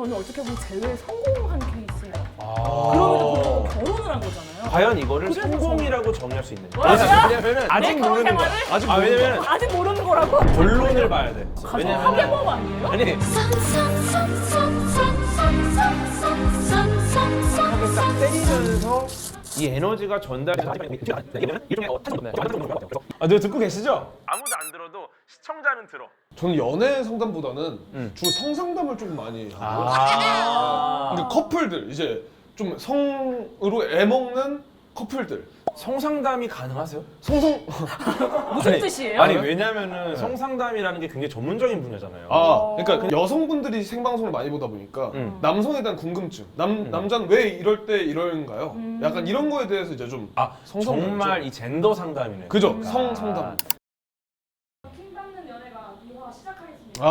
저는 어떻게 보면 제외 성공한 케이스예요. 그럼에도 불구하고 결혼을 한 거잖아요. 과연 이거를 그래서 성공이라고 정의할 수 있는데? 뭐야? 왜냐면은 아직 내 모르는 거야. 생활을? 왜냐면 아직 모르는 거라고? 결론을 봐야 돼. 가장 파괴범 아니에요? 아니 이렇게 딱 때리면서 이 에너지가 전달이 네, 듣고 계시죠? 아무도 안 들어도 시청자는 들어. 저는 연애 상담보다는 주로 성상담을 좀 많이 하고 근데 커플들 이제 좀 성으로 애먹는 커플들 성상담이 가능하세요? 성성 무슨 뜻이에요? 아니 왜냐면은 성상담이라는 게 굉장히 전문적인 분야잖아요. 그러니까 여성분들이 생방송을 많이 보다 보니까 남성에 대한 궁금증 남자는 왜 이럴 때 이런가요? 약간 이런 거에 대해서 이제 좀 성상담 정말 이 젠더 상담이네요. 그죠 성상담 킹 닦는 연애가 이화 시작하겠습니다.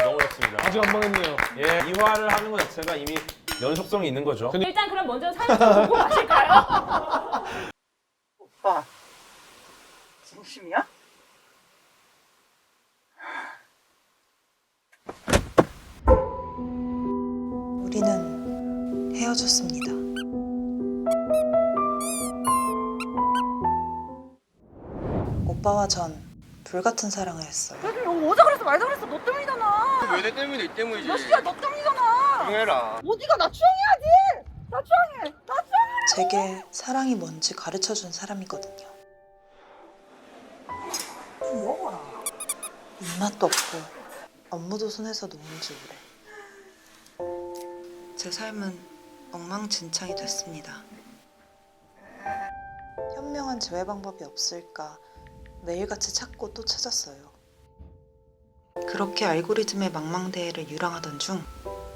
너무 좋습니다. 아직 안 망했네요. 예, 이화를 하는 것 자체가 이미 연속성이 있는 거죠. 일단 그럼 먼저 사연 좀 보고 가실까요? 오빠, 진심이야? 우리는 헤어졌습니다. 오빠와 전 불같은 사랑을 했어요. 어제 그랬어 말자 그랬어 너 때문이잖아. 왜 내 때문에 이 때문이지? 너 진짜 너 때문이잖아. 조용해라. 어디가 나 추앙해야지. 나 추앙해. 나 추앙해. 제게 사랑이 뭔지 가르쳐준 사람이거든요. 좀 먹어라. 입맛도 없고 업무도 손에서 놓은 지 오래. 제 삶은 엉망진창이 됐습니다. 현명한 제외 방법이 없을까 매일같이 찾고 또 찾았어요. 그렇게 알고리즘의 망망대해를 유랑하던 중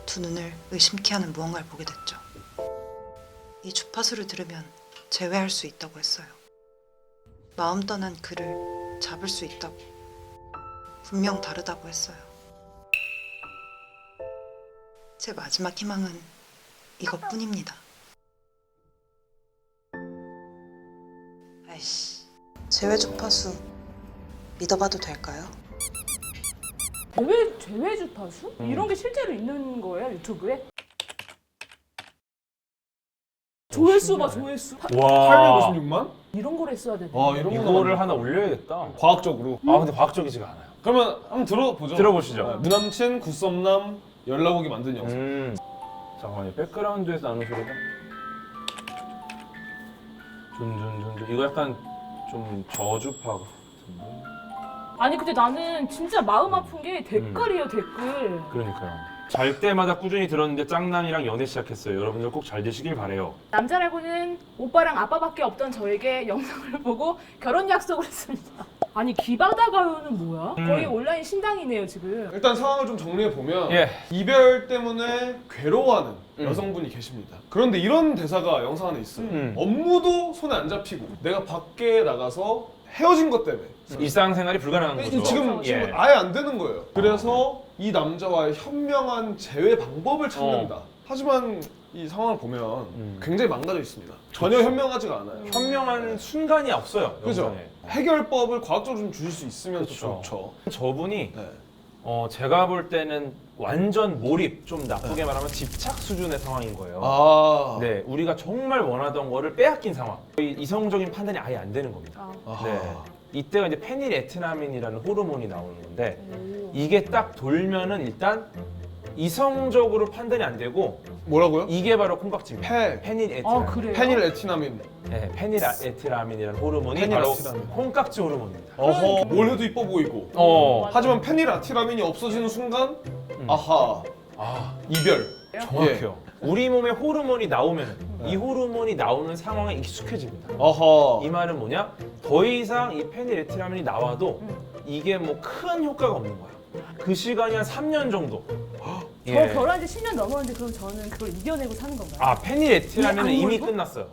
두 눈을 의심케 하는 무언가를 보게 됐죠. 이 주파수를 들으면 제외할 수 있다고 했어요. 마음 떠난 그를 잡을 수 있다고. 분명 다르다고 했어요. 제 마지막 희망은 이것뿐입니다. 아이씨, 제외 주파수 믿어봐도 될까요? 제외 주파수? 이런 게 실제로 있는 거예요 유튜브에? 조회수 봐 조회수. 와, 856만? 이런 걸 했어야 되네. 이런 이거를 하나 올려야겠다. 과학적으로 근데 과학적이지가 않아요. 그러면 한번 들어보죠. 들어보시죠. 무남친 구썸남 연락 오기 만든 영상 잠깐만요. 백그라운드에서 나는 소리가 존존존존. 이거 약간 좀 저주파 같은데. 아니 근데 나는 진짜 마음 아픈 게 댓글이에요 댓글. 그러니까요. 잘 때마다 꾸준히 들었는데 짱남이랑 연애 시작했어요. 여러분들 꼭 잘 되시길 바래요. 남자라고는 오빠랑 아빠밖에 없던 저에게 영상을 보고 결혼 약속을 했습니다. 아니 기바다 가요는 뭐야? 거의 온라인 신당이네요 지금. 일단 상황을 좀 정리해 보면 예. 이별 때문에 괴로워하는 여성분이 계십니다. 그런데 이런 대사가 영상 안에 있어요. 업무도 손에 안 잡히고 내가 밖에 나가서 헤어진 것 때문에 일상생활이 불가능한 거죠. 지금 예. 아예 안 되는 거예요. 그래서 이 남자와의 현명한 재회 방법을 찾는다. 하지만 이 상황을 보면 굉장히 망가져 있습니다. 전혀 현명하지가 않아요. 현명한 순간이 없어요. 그죠? 영상에. 해결법을 과학적으로 좀 주실 수 있으면 더 그쵸. 좋죠. 저분이 네. 제가 볼 때는 완전 몰입, 좀 나쁘게 말하면 집착 수준의 상황인 거예요. 네, 우리가 정말 원하던 거를 빼앗긴 상황. 거의 이성적인 판단이 아예 안 되는 겁니다. 네. 이때가 이제 페닐에트라민이라는 호르몬이 나오는 건데 이게 딱 돌면은 일단 이성적으로 판단이 안 되고 뭐라고요? 이게 바로 콩깍지입니다. 페닐에트라민. 그래요? 페닐에티나민. 네, 페닐에트라민이라는 호르몬이 바로 페닐에티라민. 콩깍지 호르몬입니다. 어허, 뭘 해도 이뻐 보이고. 하지만 페닐에티라민이 없어지는 순간 아하, 이별. 정확해요. 우리 몸에 호르몬이 나오면 이 호르몬이 나오는 상황에 익숙해집니다. 어허. 이 말은 뭐냐? 더 이상 이 페닐에티라민이 나와도 이게 뭐 큰 효과가 없는 거야. 그 시간이 한 3년 정도. 저 결혼한 지 10년 넘었는데 그럼 저는 그걸 이겨내고 사는 건가요? 페닐에티라민은 이 이미 악물고? 끝났어요.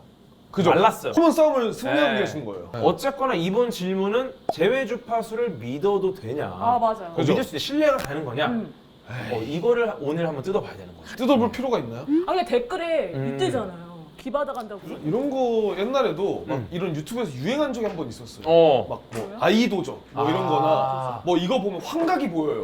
그죠? 말랐어요. 호르몬 싸움을 승리하고 네. 계신 거예요. 어쨌거나 이번 질문은 제외 주파수를 믿어도 되냐? 맞아요. 그죠? 믿을 수 있는 신뢰가 가는 거냐? 이거를 오늘 한번 뜯어봐야 되는 거죠. 뜯어볼 필요가 있나요? 아니 댓글에 음. 있대잖아요. 기바다 간다고. 이런 거 옛날에도 막 음. 이런 유튜브에서 유행한 적이 한 번 있었어요. 어. 막 뭐 아이도적 뭐 이런 거나 뭐 이거 보면 환각이 보여요.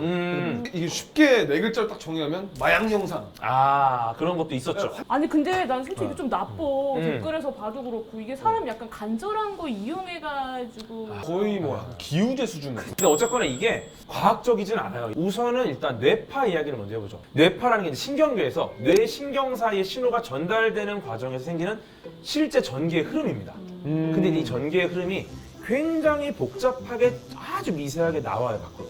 이게 쉽게 네 글자를 딱 정의하면 마약 영상. 아, 그런 것도 있었죠. 아니 근데 난 솔직히 좀 나빠. 음. 댓글에서 봐도 그렇고 이게 사람 약간 간절한 거 이용해가지고. 거의 뭐 약간 기우제 수준의. 근데 어쨌거나 이게 과학적이진 않아요. 우선은 일단 뇌파 이야기를 먼저 해보죠. 뇌파라는 게 이제 신경계에서 뇌 신경 사이의 신호가 전달되는 과정에서 생기는 실제 전기의 흐름입니다. 근데 이 전기의 흐름이 굉장히 복잡하게 아주 미세하게 나와요, 밖으로.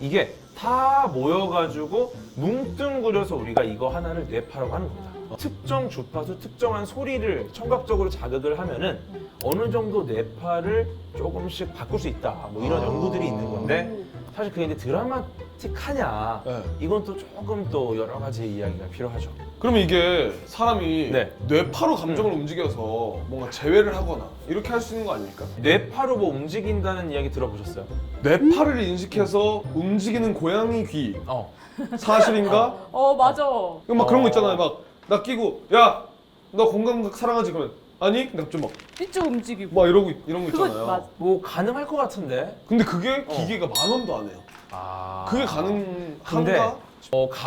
이게 다 모여가지고 뭉뚱그려서 우리가 이거 하나를 뇌파라고 하는 겁니다. 특정 주파수, 특정한 소리를 청각적으로 자극을 하면은 어느 정도 뇌파를 조금씩 바꿀 수 있다. 뭐 이런 연구들이 있는 건데 사실 그게 이제 드라마틱하냐? 네. 이건 또 조금 또 여러 가지 이야기가 필요하죠. 그러면 이게 사람이 네. 뇌파로 감정을 움직여서 뭔가 재회를 하거나 이렇게 할 수 있는 거 아닙니까? 뇌파로 뭐 움직인다는 이야기 들어보셨어요? 뇌파를 인식해서 움직이는 고양이 귀 어. 사실인가? 맞아. 막 그런 거 있잖아요. 막 나 끼고 야 너 공감각 사랑하지 그러면 아니? 근데 갑자기 이쪽 움직이고. 막 이러고 이런 거 그거 있잖아요. 맞아. 뭐 가능할 것 같은데. 근데 그게 기계가 10,000원도 안 해요. 아. 그게 근데 가능한가?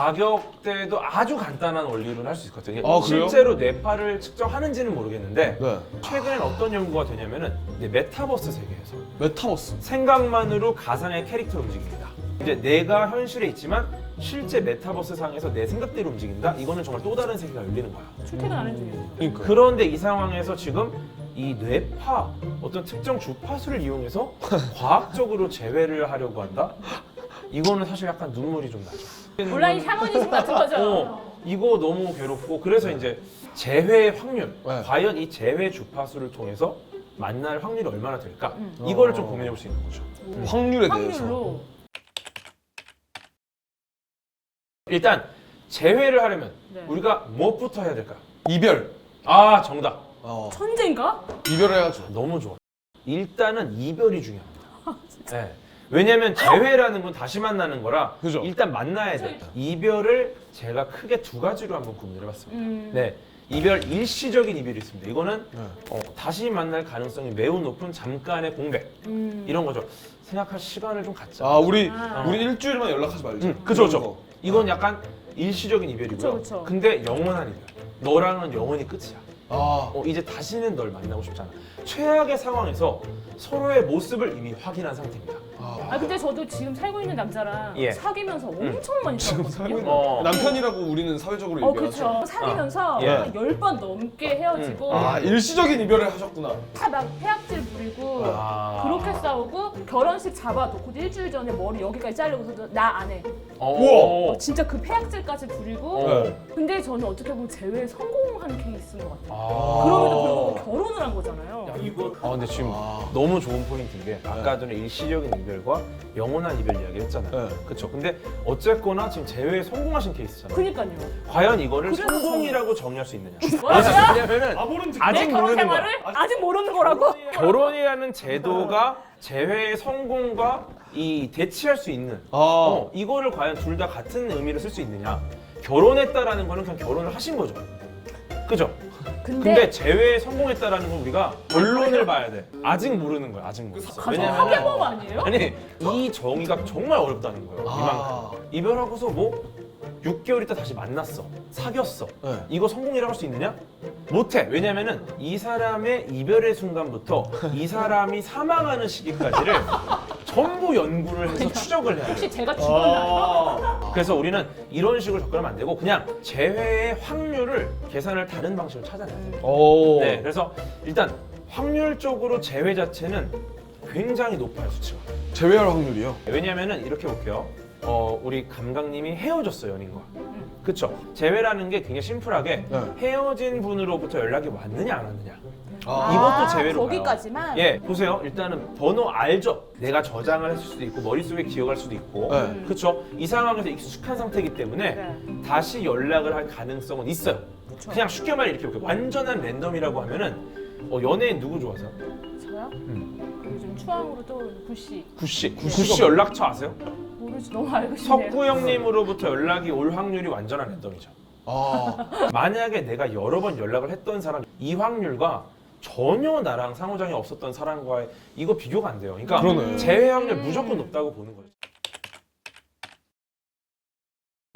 가격대도 아주 간단한 원리로 할 수 있을 것 같아요. 아, 그래요? 실제로 뇌파를 측정하는지는 모르겠는데 네. 최근엔 어떤 연구가 되냐면은 이제 메타버스 세계에서 메타버스. 생각만으로 가상의 캐릭터를 움직입니다. 이제 내가 현실에 있지만 실제 메타버스 상에서 내 생각대로 움직인다? 이거는 정말 또 다른 세계가 열리는 거야. 출퇴근하는 중에. 그러니까. 그런데 이 상황에서 지금 이 뇌파, 어떤 특정 주파수를 이용해서 과학적으로 재회를 하려고 한다? 이거는 사실 약간 눈물이 좀 나죠. 온라인 샤머니즘 같은 거죠. 이거 너무 괴롭고 그래서 이제 재회 확률, 네. 과연 이 재회 주파수를 통해서 만날 확률이 얼마나 될까? 이거를 좀 고민해 볼 수 있는 거죠. 확률에 대해서. 확률로. 일단 재회를 하려면 네. 우리가 무엇부터 해야 될까요? 이별. 아, 정답. 천재인가? 이별해야죠. 너무 좋아. 일단은 이별이 중요합니다. 네. 왜냐면 재회라는 건 다시 만나는 거라 그죠. 일단 만나야 돼. 이별을 제가 크게 두 가지로 한번 구분을 해봤습니다. 네, 이별 일시적인 이별이 있습니다. 이거는 다시 만날 가능성이 매우 높은 잠깐의 공백 이런 거죠. 생각할 시간을 좀 갖자. 우리 일주일만 연락하지 말자. 그죠, 이런 그죠. 거. 이건 약간 일시적인 이별이고요. 그쵸. 근데 영원한 이별. 너랑은 영원히 끝이야. 아, 이제 다시는 널 만나고 싶지 않아. 최악의 상황에서 서로의 모습을 이미 확인한 상태입니다. 근데 저도 지금 살고 있는 남자랑 예. 사귀면서 엄청 많이 지금 싸웠거든요. 살고 있는 남편이라고 우리는 사회적으로 얘기하죠. 그렇죠. 사귀면서 예. 한 10번 넘게 헤어지고 일시적인 이별을 하셨구나. 다 막 폐악질 부리고 그렇게 싸우고 결혼식 잡아놓고 일주일 전에 머리 여기까지 자르고서 나 안 해. 우와. 진짜 그 폐악질까지 부리고 네. 근데 저는 어떻게 보면 재회에 성공한 케이스인 것 같아요. 그럼에도 불구하고 결혼을 한 거잖아요. 근데 지금 너무 좋은 포인트인 게 아까 전에 일시적인 이별과 영원한 이별 이야기 했잖아요. 네. 그렇죠. 근데 어쨌거나 지금 재회에 성공하신 케이스잖아요. 그니까요. 과연 이거를 그래서 성공이라고 정의할 수 있느냐? 뭐야? 왜냐면은 모르는 아직 내 결혼 모르는 거야. 생활을 아직 모르는 거라고? 결혼이라는 제도가 재회의 성공과 이 대치할 수 있는 이거를 과연 둘 다 같은 의미를 쓸 수 있느냐? 결혼했다라는 거는 그냥 결혼을 하신 거죠. 그죠? 근데 재회에 성공했다라는 건 우리가 결론을 봐야 돼. 아직 모르는 거야. 아직 모르겠어. 사계법 아니에요? 아니 이 정의가 정말 어렵다는 거예요. 이만큼. 이별하고서 뭐 6개월 있다 다시 만났어. 사귀었어. 네. 이거 성공이라고 할 수 있느냐? 못해. 왜냐면은 이 사람의 이별의 순간부터 이 사람이 사망하는 시기까지를 전부 연구를 해서 추적을 해야 돼. 혹시 제가 죽었나요? 그래서 우리는 이런 식으로 접근하면 안 되고 그냥 재회의 확률을 계산할 다른 방식을 찾아내야 돼요. 네, 그래서 일단 확률적으로 재회 자체는 굉장히 높아요, 수치가. 재회할 확률이요? 왜냐면은 이렇게 볼게요. 우리 감각님이 헤어졌어요, 연인과. 그쵸? 재회라는 게 굉장히 심플하게 네. 헤어진 분으로부터 연락이 왔느냐 안 왔느냐. 이것도 재회로 거기까지만? 봐요. 예, 보세요. 일단은 번호 알죠? 내가 저장을 했을 수도 있고 머릿속에 기억할 수도 있고 네. 그쵸? 이 상황에서 익숙한 상태이기 때문에 네. 다시 연락을 할 가능성은 있어요. 그냥 쉽게 말해 이렇게 볼게요. 완전한 랜덤이라고 하면은 연예인 누구 좋아하세요? 저요? 요즘 추앙으로 떠오르는 구씨. 구씨 연락처 아세요? 모르지, 너무 알고 싶네요. 석구 형님으로부터 연락이 올 확률이 완전한 랜덤이죠. 만약에 내가 여러 번 연락을 했던 사람 이 확률과 전혀 나랑 상호작용이 없었던 사람과의 이거 비교가 안 돼요. 그러니까 그러네. 재회 확률 무조건 높다고 보는 거죠.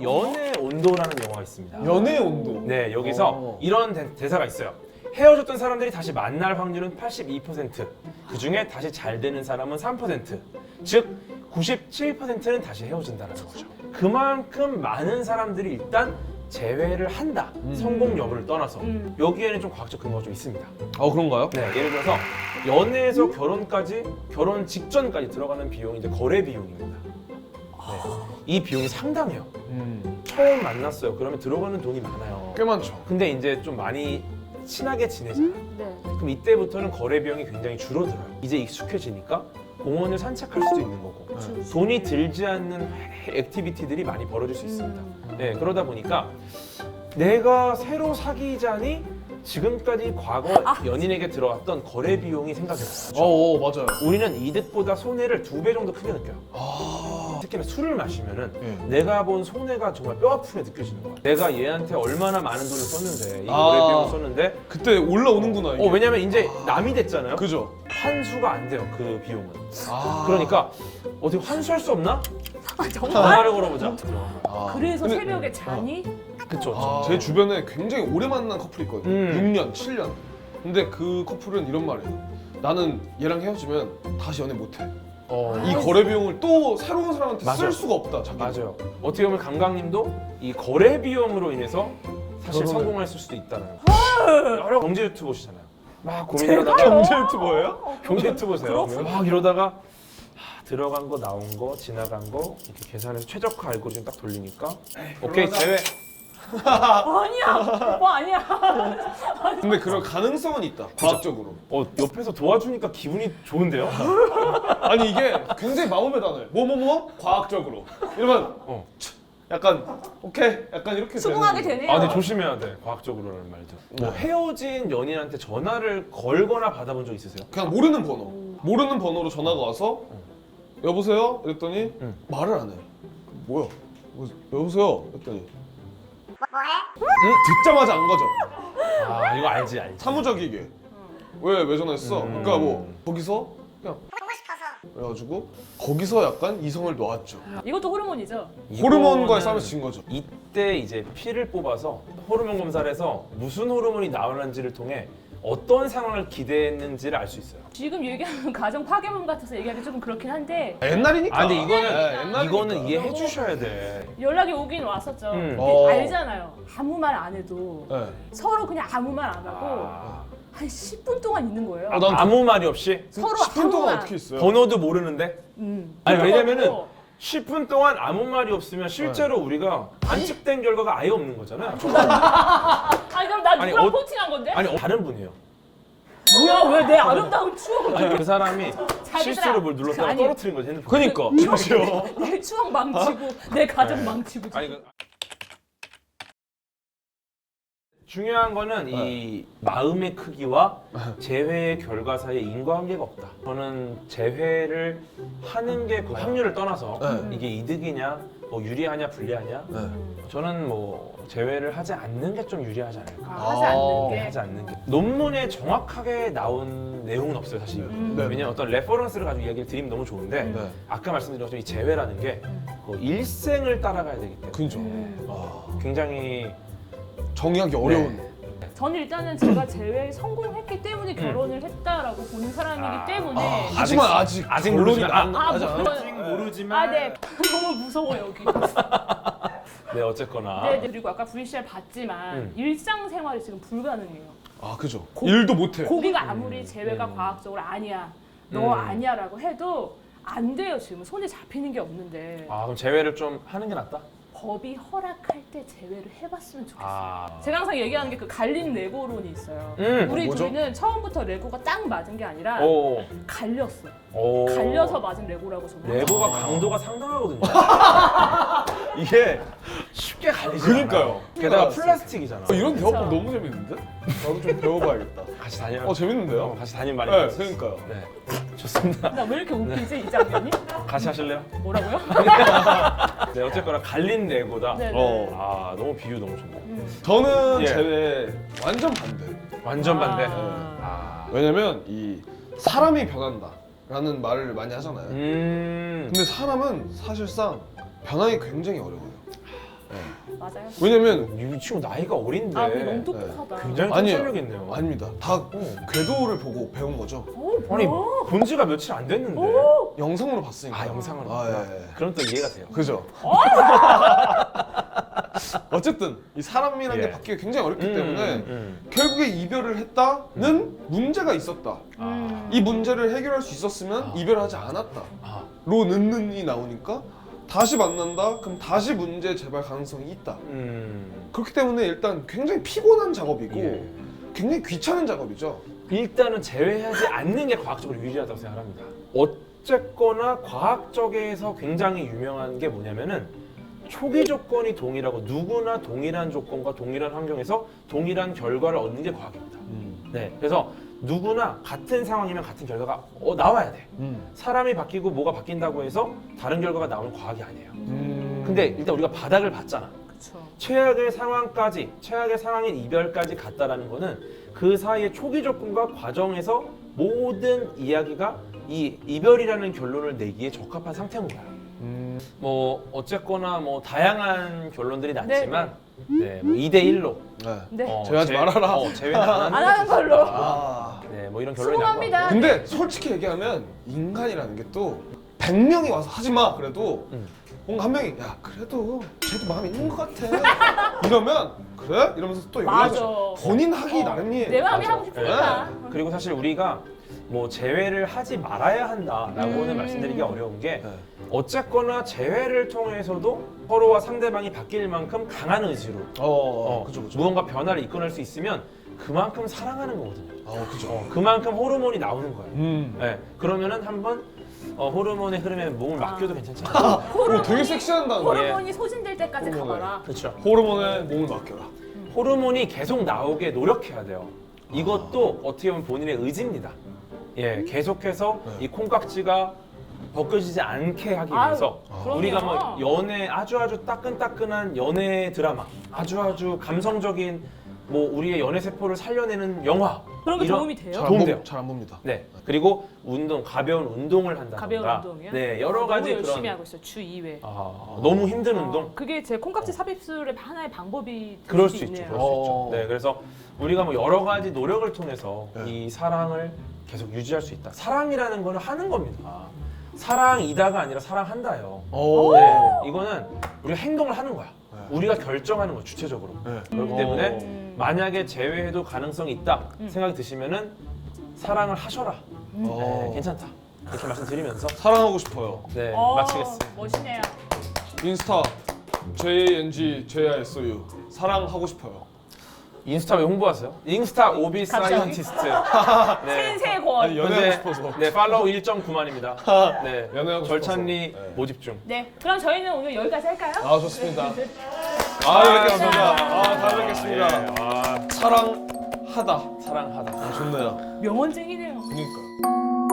연애 온도라는 영화가 있습니다. 연애의 온도. 네, 여기서 이런 대사가 있어요. 헤어졌던 사람들이 다시 만날 확률은 82%, 그 중에 다시 잘 되는 사람은 3%, 즉 97%는 다시 헤어진다는 거죠. 그만큼 많은 사람들이 일단 재회를 한다. 성공 여부를 떠나서 여기에는 좀 과학적 근거가 좀 있습니다. 그런가요? 네, 예를 들어서 연애에서 결혼까지, 결혼 직전까지 들어가는 비용이 이제 거래 비용입니다. 네, 이 비용이 상당해요. 처음 만났어요. 그러면 들어가는 돈이 많아요. 꽤 많죠. 근데 이제 좀 많이 친하게 지내잖아요. 네. 그럼 이때부터는 거래 비용이 굉장히 줄어들어요. 이제 익숙해지니까 공원을 산책할 수도 있는 거고 돈이 들지 않는 액티비티들이 많이 벌어질 수 있습니다. 네, 그러다 보니까 내가 새로 사귀자니 지금까지 과거 연인에게 들어왔던 거래 비용이 생각이 나요. 맞아요. 우리는 이득보다 손해를 2배 정도 크게 느껴요. 특히나 술을 마시면은 내가 본 손해가 정말 뼈 아프게 느껴지는 거야. 내가 얘한테 얼마나 많은 돈을 썼는데 이 거래 비용을 썼는데 그때 올라오는구나 이게. 왜냐면 이제 남이 됐잖아요. 그죠. 환수가 안 돼요, 그 비용은. 아. 그러니까 어떻게 환수할 수 없나? 정말. 전화를 걸어보자. 그래서 근데- 새벽에 자니? 그쵸. 제 주변에 굉장히 오래 만난 커플이 있거든요. 6년, 7년. 근데 그 커플은 이런 말이에요. 나는 얘랑 헤어지면 다시 연애 못해. 이 거래 비용을 또 새로운 사람한테 맞아. 쓸 수가 없다. 자기가. 맞아요. 어떻게 보면 강강님도 이 거래 비용으로 인해서 사실 결혼을- 성공했을 수도 있다는 거죠. 여러 경제 유튜브 보시잖아요. 막 고민하다가 경제 유튜버예요? 경제 유튜브세요. 막 이러다가 들어간 거 나온 거 지나간 거 이렇게 계산해서 최저가 알고리즘 딱 돌리니까 오케이 제외. 아니야. 오빠 아니야. 근데 그럴 가능성은 있다. 과학적으로. 옆에서 도와주니까 기분이 좋은데요? 아니 이게 굉장히 마음에 단어예요. 뭐? 과학적으로. 이러면 약간 오케이. 약간 이렇게 수긍하게 되는. 되네요. 근데 조심해야 돼. 과학적으로라는 말도. 뭐 헤어진 연인한테 전화를 걸거나 받아본 적 있으세요? 그냥 모르는 번호. 모르는 번호로 전화가 와서 여보세요? 이랬더니 말을 안 해. 뭐야? 여보세요? 이랬더니 듣자마자 안 가죠. 이거 알지. 사무적이게. 왜 전화했어? 그러니까 뭐 거기서 그냥 보고 싶어서. 그래가지고 거기서 약간 이성을 놓았죠. 이것도 호르몬이죠. 호르몬과의 싸움에서 진 거죠. 이때 이제 피를 뽑아서 호르몬 검사를 해서 무슨 호르몬이 나오는지를 통해 어떤 상황을 기대했는지를 알 수 있어요. 지금 얘기하는 가정 파괴범 같아서 얘기하기 조금 그렇긴 한데 옛날이니까. 근데 옛날이니까. 이거는 이해해 주셔야 돼. 연락이 오긴 왔었죠. 근데 어. 알잖아요. 아무 말 안 해도 네. 서로 그냥 아무 말 안 하고 한 10분 동안 있는 거예요. 난 아무 말이 없이 서로 10분 아무 동안 말. 어떻게 있어요? 번호도 모르는데. 아니 왜냐면은 어. 10분 동안 아무 말이 없으면 실제로 우리가 관측된 결과가 아예 없는 거잖아요. 아니 그럼 나 아니, 누구랑 어- 포팅한 건데? 아니 다른 분이에요. 뭐야 왜 내 아름다운 추억을 아니, 그 사람이 자기들아. 실수로 뭘 눌렀다가 아니. 떨어뜨린 거지 핸드폰. 그니까. 내 추억 망치고 내 가정 망치고 아니 중요한 거는 이 마음의 크기와 재회의 결과 사이에 인과관계가 없다. 저는 재회를 하는 게 그 확률을 떠나서 이게 이득이냐, 뭐 유리하냐, 불리하냐. 저는 뭐 재회를 하지 않는 게 좀 유리하지 않을까. 하지 않는 게 하지 않는 게. 논문에 정확하게 나온 내용은 없어요, 사실. 네. 왜냐면 어떤 레퍼런스를 가지고 이야기를 드리면 너무 좋은데 네. 아까 말씀드린 것처럼 이 재회라는 게 일생을 따라가야 되기 때문에 그죠. 굉장히 정의하기 어려운. 저는 일단은 제가 재회에 성공했기 때문에 결혼을 했다라고 보는 사람이기 때문에 하지만 아직 결론이 모르지만 나지 않아요? 아직 모르지만 네 너무 무서워 여기. 네 어쨌거나 네, 그리고 아까 VCR 봤지만 일상생활이 지금 불가능해요. 아 그죠. 일도 못해. 고기가 아무리 재회가 과학적으로 아니야, 너 아니야라고 해도 안 돼요. 지금 손에 잡히는 게 없는데 그럼 재회를 좀 하는 게 낫다? 법이 허락할 때 재회를 해봤으면 좋겠어요. 아. 제가 항상 얘기하는 게 그 갈린 레고론이 있어요. 우리 뭐죠? 둘이는 처음부터 레고가 딱 맞은 게 아니라 오. 갈렸어. 오. 갈려서 맞은 레고라고 저는. 레고가 강도가 상당하거든요. 이게 쉽게 갈리지 그러니까요. 않아요. 게다가 플라스틱이잖아. 이런 대화법 그쵸. 너무 재밌는데? 나도 좀 배워봐야겠다. 같이 다니면 재밌는데요? 같이 다니면 많이 네, 배울 수 있어요. 그러니까요. 네. 좋습니다. 나 왜 이렇게 웃기지 이 장면이? 같이 하실래요? 뭐라고요? 네, 어쨌거나 갈린 내고다. 네네. 아, 너무 비유 너무 좋네. 저는 예. 제외 완전 반대. 완전 반대. 아. 왜냐면 이 사람이 변한다라는 말을 많이 하잖아요. 근데 사람은 사실상 변하기 굉장히 어려워요. 맞아요. 왜냐면 이 친구 나이가 어린데 아, 우리 너무 똑똑하다. 굉장히 아니에요. 통찰력 있네요. 아닙니다. 다 궤도를 보고 배운 거죠. 아니 뭐야? 본 지가 며칠 안 됐는데. 영상으로 봤으니까. 아, 영상으로. 아, 예, 예. 그럼 또 이해가 돼요. 그죠. 어쨌든 이 사람이라는 예. 게 바뀌기 굉장히 어렵기 때문에 음. 결국에 이별을 했다는 문제가 있었다. 음. 이 문제를 해결할 수 있었으면 이별하지 않았다. 아, 로 는는이 나오니까 다시 만난다? 그럼 다시 문제 재발 가능성이 있다. 그렇기 때문에 일단 굉장히 피곤한 작업이고 예. 굉장히 귀찮은 작업이죠. 일단은 제외하지 않는 게 과학적으로 유리하다고 생각합니다. 어쨌거나 과학적에서 굉장히 유명한 게 뭐냐면은 초기 조건이 동일하고 누구나 동일한 조건과 동일한 환경에서 동일한 결과를 얻는 게 과학입니다. 네, 그래서 누구나 같은 상황이면 같은 결과가 나와야 돼. 사람이 바뀌고 뭐가 바뀐다고 해서 다른 결과가 나오는 과학이 아니에요. 근데 일단 우리가 바닥을 봤잖아. 그쵸. 최악의 상황까지, 최악의 상황인 이별까지 갔다라는 거는 그 사이의 초기 조건과 과정에서 모든 이야기가 이 이별이라는 결론을 내기에 적합한 상태인 거야. 뭐 어쨌거나 뭐 다양한 결론들이 났지만 네, 뭐 2대 1로 네. 제외하지 말아라. 제외는 안 안 하는 걸로. 네, 뭐 이런 결론이 난 수긍합니다. 거. 근데 솔직히 얘기하면 인간이라는 게 또 100명이 와서 하지 마 그래도 뭔가 한 명이 야 그래도 쟤도 마음이 있는 것 같아 이러면 그래? 이러면서 또 맞아. 연락을 본인 하기 나름이에요. 내 마음이 맞아. 하고 싶으니까. 네. 그리고 사실 우리가 뭐 제외를 하지 말아야 한다라고는 말씀드리기 어려운 게 네. 어쨌거나 제외를 통해서도 서로와 상대방이 바뀔 만큼 강한 의지로 그죠. 무언가 변화를 이끌어낼 수 있으면 그만큼 사랑하는 거거든요. 그죠. 그만큼 호르몬이 나오는 거예요. 음. 네. 그러면은 한번 호르몬의 흐름에 몸을 맡겨도 괜찮지 않아요? 오, 되게 섹시한 단어. 호르몬이 소진될 때까지 호르몬을. 가봐라. 그렇죠. 호르몬에 몸을 맡겨라. 호르몬이 계속 나오게 노력해야 돼요. 이것도 어떻게 보면 본인의 의지입니다. 예, 계속해서 네. 이 콩깍지가 벗겨지지 않게 하기 아유, 위해서 그럼요. 우리가 뭐 연애 아주 따끈따끈한 연애 드라마, 아주 감성적인 뭐 우리의 연애 세포를 살려내는 영화 그런 게 이런- 도움이 돼요? 도움돼요. 잘 안 봅니다. 네. 그리고 운동, 가벼운 운동을 한다던가. 가벼운 운동이요? 네, 여러 가지 너무 열심히 그런 하고 있어요. 주 2회. 너무 힘든 운동. 그게 제 콩깍지 삽입술의 하나의 방법이 될 그럴 수도 수 있죠. 있네요. 그럴 수 있죠. 네, 그래서 우리가 뭐 여러 가지 노력을 통해서 네. 이 사랑을 계속 유지할 수 있다. 사랑이라는 거는 하는 겁니다. 사랑이다가 아니라 사랑한다요. 오. 네, 이거는 우리가 행동을 하는 거야. 네. 우리가 결정하는 거야, 주체적으로. 네. 그렇기 때문에 만약에 재회해도 가능성이 있다 생각이 드시면은 사랑을 하셔라. 네, 괜찮다. 이렇게 말씀드리면서 사랑하고 싶어요. 네, 마치겠습니다. 멋있네요. 인스타 JNG-JISOU 사랑하고 싶어요. 인스타 왜 홍보하세요? 인스타 오비 갑자기? 사이언티스트. 네. 생세 권. 아니, 연애하고 현재 싶어서. 네, 팔로우 1.9만입니다. 네. 연애하고 절찬리 싶어서. 네. 모집 중. 네, 그럼 저희는 오늘 여기까지 할까요? 좋습니다. 다음에 뵙겠습니다. 다음에 뵙겠습니다. 예, 사랑하다. 사랑하다. 좋네요. 명언쟁이네요. 그러니까.